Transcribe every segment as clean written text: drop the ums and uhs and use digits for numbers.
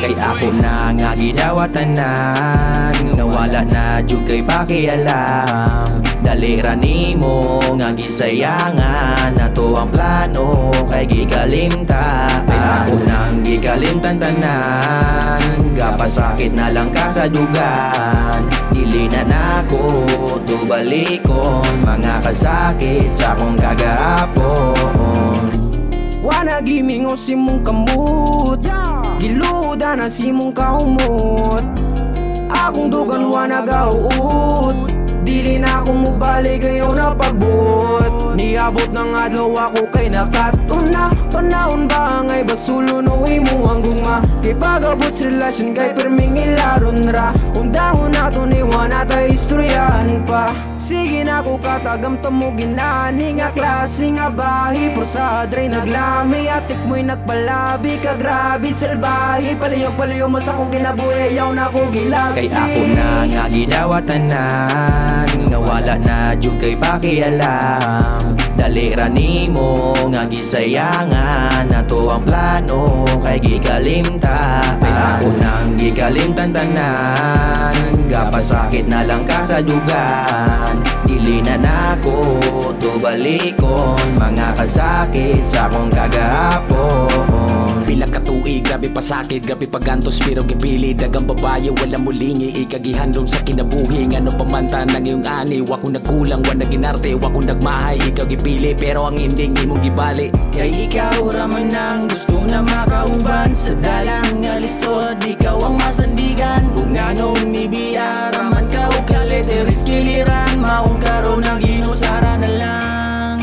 Kay ako na nga gidawatanan, nga wala na jud kay pakialam. Dalira nimo nga gisayangan, nato ang plano kay gikalimta. Kay ako nang gikalimtan tanan, gapasakit na lang ka sa dugan. Dili na nako tubalikon, mga kasakit sa akong kagahapon. Wana gimingo si mong kamut, giluda na si mong kahumot. Akong dugan wana gauut, dili na akong mubalik kayo na pagbut. Niabot ng adlaw ako kay nakatuna, panahon ba ngay basulo no imo ang guma. Kay pagabot sa relasyon kay perming ilaron ra, undahon nato ni wana ta istoryahan pa. Sige na ko katagam tamo ginani nga klase nga bahi. Por sa adre naglami atik mo'y nagpalabi ka grabe salbahi. Paliyog mo sa kong kinabuhi yaw na ko gilabi. Kay ako na nga gidawatanan, nga wala na jud kay pakialam. Dalira nimo nga gisayangan, nato ang plano kay gikalimta. Kay ako nang gikalimtan tanan, gapasakit na lang ka sa dugan. Dili na nako tubalikon, mga kasakit sa akong kagahapon. Pila ka tuig, grabe pasakit, grabe pagantos pero gipili. Dagang babae, wala mulingi, ikagihandom sa kinabuhi. Ano pamanta ng iyong ani, wako nagkulang, wala ginarte, wako nagmahay. Ikaw gipili, pero ang ending imong gibali. Kay ikaw raman ang gusto na makauban, sa dalang nga lisod, ikaw ang masandigan. Kung anong nibiya, raman ka o kalit, iriskiliran, maong karoon ang inusara na lang.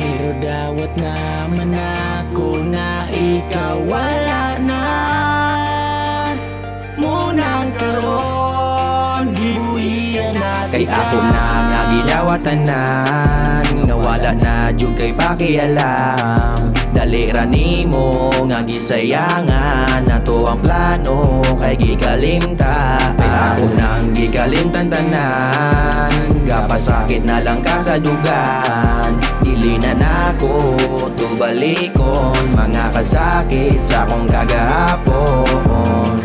Pero dawat naman ako na ikaw wala na, munang karoon, gibuhian natin. Kay ako na nga gidawatanan, nga wala na jud kay pakialam. Dalira nimo nga gisayangan, nato ang plano kay gikalimta. Kay ako nang gikalimtan tanan, gapasakit na lang ka sa dugan. Dili na nako tubalikon, mga kasakit sa akong kagahapon.